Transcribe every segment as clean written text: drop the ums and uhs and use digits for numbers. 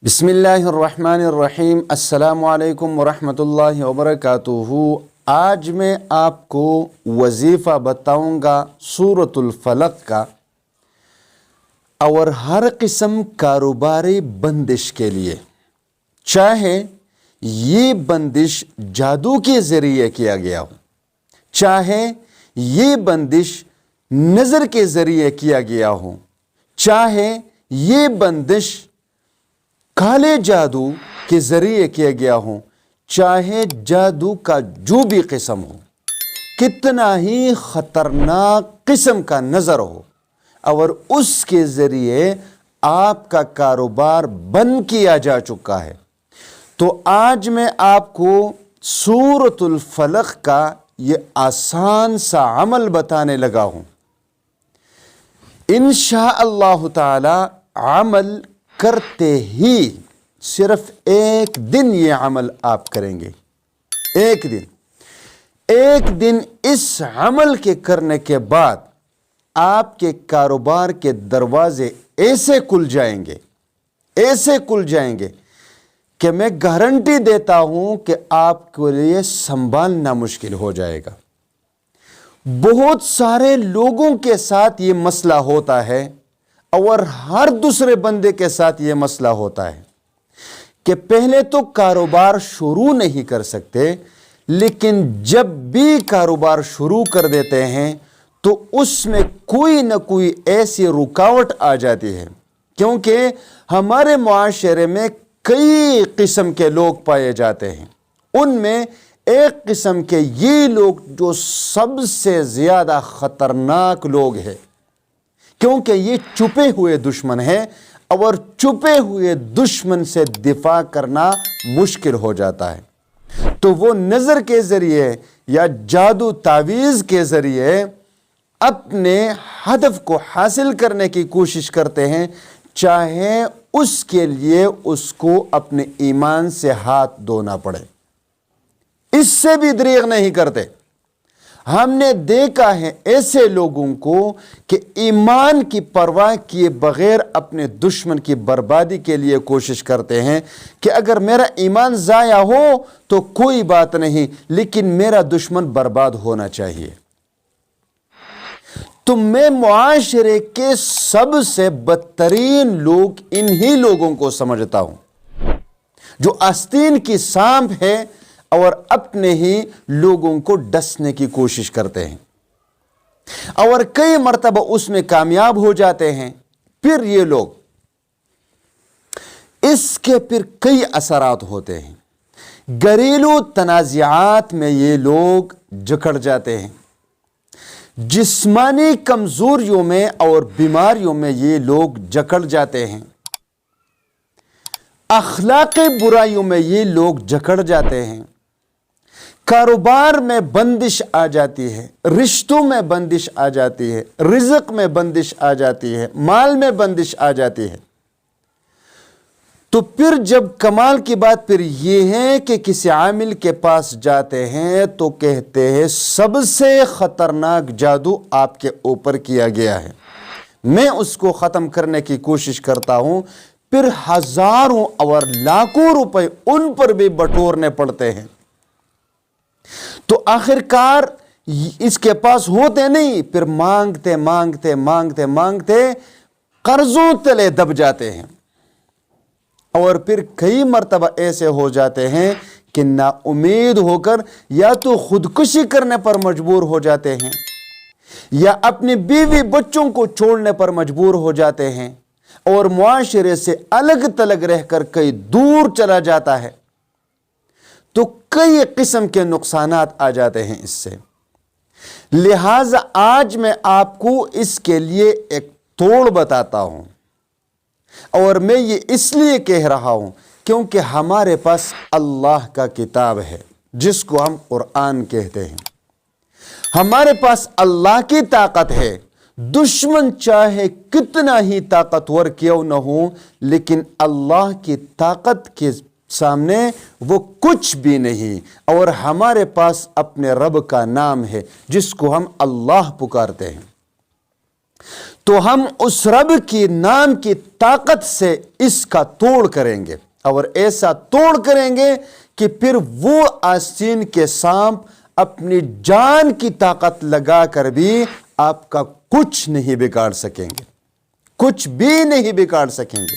बिस्मिल्लाहिर्रहमानिर्रहीम। अस्सलामुअलैकुम वरहमतुल्लाहि वबरकातुहू। आज मैं आपको वजीफ़ा बताऊंगा सूरतुल फलक का और हर किस्म कारोबारी बंदिश के लिए, चाहे ये बंदिश जादू के ज़रिए किया गया हो, चाहे ये बंदिश नज़र के ज़रिए किया गया हो, चाहे ये बंदिश काले जादू के ज़रिए किया गया हो, चाहे जादू का जो भी किस्म हो, कितना ही ख़तरनाक किस्म का नज़र हो और उसके ज़रिए आपका कारोबार बंद किया जा चुका है, तो आज मैं आपको सूरतुल फलक का ये आसान सा अमल बताने लगा हूँ। इंशाअल्लाह ताला अमल करते ही सिर्फ एक दिन ये अमल आप करेंगे। एक दिन इस अमल के करने के बाद आपके कारोबार के दरवाजे ऐसे खुल जाएंगे कि मैं गारंटी देता हूं कि आपके लिए संभालना मुश्किल हो जाएगा। बहुत सारे लोगों के साथ ये मसला होता है और हर दूसरे बंदे के साथ ये मसला होता है कि पहले तो कारोबार शुरू नहीं कर सकते, लेकिन जब भी कारोबार शुरू कर देते हैं तो उसमें कोई न कोई ऐसी रुकावट आ जाती है, क्योंकि हमारे मुआशरे में कई किस्म के लोग पाए जाते हैं। उनमें एक किस्म के ये लोग जो सबसे ज़्यादा ख़तरनाक लोग हैं, क्योंकि ये छुपे हुए दुश्मन है और छुपे हुए दुश्मन से दिफा करना मुश्किल हो जाता है। तो वो नज़र के ज़रिए या जादू तावीज़ के ज़रिए अपने हदफ को हासिल करने की कोशिश करते हैं, चाहे उसके लिए उसको अपने ईमान से हाथ धोना पड़े। इससे भी दरीग नहीं करते। हमने देखा है ऐसे लोगों को कि ईमान की परवाह किए बगैर अपने दुश्मन की बर्बादी के लिए कोशिश करते हैं कि अगर मेरा ईमान ज़ाया हो तो कोई बात नहीं, लेकिन मेरा दुश्मन बर्बाद होना चाहिए। तो मैं मुआशरे के सबसे बदतरीन लोग इन्हीं लोगों को समझता हूं, जो आस्तीन की सांप है और अपने ही लोगों को डसने की कोशिश करते हैं और कई मर्तबा उसमें कामयाब हो जाते हैं। फिर ये लोग इसके फिर कई असरात होते हैं। घरेलू तनाज़ात में ये लोग जकड़ जाते हैं, जिस्मानी कमजोरियों में और बीमारियों में ये लोग जकड़ जाते हैं, अखलाकी बुराइयों में ये लोग जकड़ जाते हैं, कारोबार में बंदिश आ जाती है, रिश्तों में बंदिश आ जाती है, रिज़्क में बंदिश आ जाती है, माल में बंदिश आ जाती है। तो फिर जब कमाल की बात फिर ये है कि किसी आमिल के पास जाते हैं तो कहते हैं सबसे ख़तरनाक जादू आपके ऊपर किया गया है, मैं उसको ख़त्म करने की कोशिश करता हूं। फिर हज़ारों और लाखों रुपए उन पर भी बटोरने पड़ते हैं। तो आखिरकार इसके पास होते नहीं, फिर मांगते मांगते मांगते मांगते कर्जों तले दब जाते हैं और फिर कई मर्तबा ऐसे हो जाते हैं कि ना उम्मीद होकर या तो खुदकुशी करने पर मजबूर हो जाते हैं या अपनी बीवी बच्चों को छोड़ने पर मजबूर हो जाते हैं और मुआशरे से अलग तलग रहकर कई दूर चला जाता है। तो कई किस्म के नुकसानात आ जाते हैं इससे। लिहाजा आज मैं आपको इसके लिए एक तोड़ बताता हूं और मैं ये इसलिए कह रहा हूं क्योंकि हमारे पास अल्लाह का किताब है जिसको हम कुरान कहते हैं। हमारे पास अल्लाह की ताकत है। दुश्मन चाहे कितना ही ताकतवर क्यों न हो, लेकिन अल्लाह की ताकत के सामने वो कुछ भी नहीं। और हमारे पास अपने रब का नाम है जिसको हम अल्लाह पुकारते हैं। تو ہم اس رب کی نام کی طاقت سے اس کا توڑ کریں گے، اور ایسا توڑ کریں گے کہ پھر وہ آستین کے سانپ اپنی جان کی طاقت لگا کر بھی آپ کا کچھ نہیں بگاڑ سکیں گے، کچھ بھی نہیں بگاڑ سکیں گے۔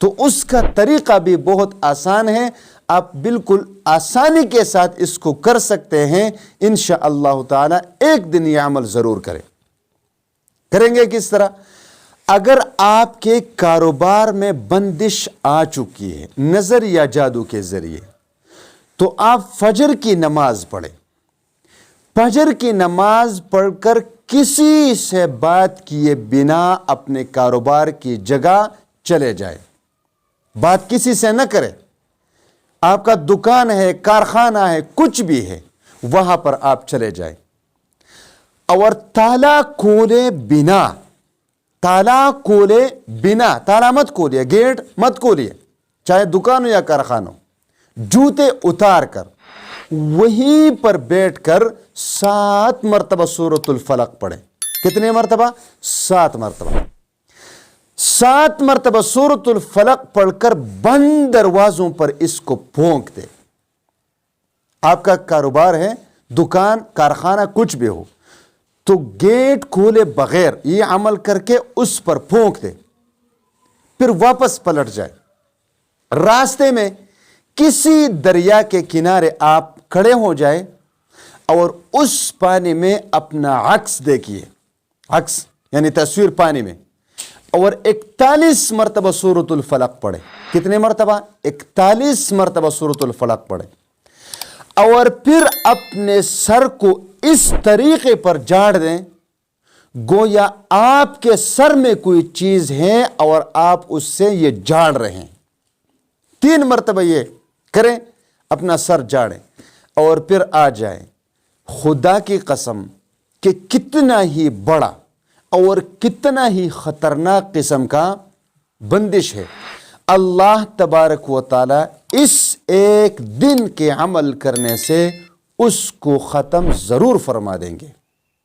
تو اس کا طریقہ بھی بہت آسان ہے، آپ بالکل آسانی کے ساتھ اس کو کر سکتے ہیں۔ انشاءاللہ تعالی ایک دن یہ عمل ضرور کریں گے۔ کس طرح؟ اگر آپ کے کاروبار میں بندش آ چکی ہے نظر یا جادو کے ذریعے، تو آپ فجر کی نماز پڑھیں، فجر کی نماز پڑھ کر کسی سے بات کیے بنا اپنے کاروبار کی جگہ چلے جائیں، بات کسی سے نہ کریں۔ آپ کا دکان ہے، کارخانہ ہے، کچھ بھی ہے، وہاں پر آپ چلے جائیں، اور تالا کھولے بنا، تالا مت کھولیے، گیٹ مت کھولیے، چاہے دکان ہو یا کارخانہ ہو، جوتے اتار کر وہیں پر بیٹھ کر 7 مرتبہ سورۃ الفلق پڑھیں۔ کتنے مرتبہ؟ 7 مرتبہ۔ 7 مرتبہ سورۃ الفلق پڑھ کر بند دروازوں پر اس کو پھونک دے۔ آپ کا کاروبار ہے، دکان، کارخانہ، کچھ بھی ہو، تو گیٹ کھولے بغیر یہ عمل کر کے اس پر پھونک دے، پھر واپس پلٹ جائے۔ راستے میں کسی دریا کے کنارے آپ کھڑے ہو جائے اور اس پانی میں اپنا عکس دیکھیے، عکس یعنی تصویر پانی میں، اور 41 مرتبہ سورۃ الفلق پڑھے۔ کتنے مرتبہ؟ 41 مرتبہ سورۃ الفلق پڑھے، اور پھر اپنے سر کو اس طریقے پر جاڑ دیں گویا آپ کے سر میں کوئی چیز ہے اور آپ اس سے یہ جاڑ رہے ہیں۔ 3 مرتبہ یہ کریں، اپنا سر جاڑیں اور پھر آ جائیں۔ خدا کی قسم کہ کتنا ہی بڑا اور کتنا ہی خطرناک قسم کا بندش ہے، اللہ تبارک و تعالی اس ایک دن کے عمل کرنے سے اس کو ختم ضرور فرما دیں گے۔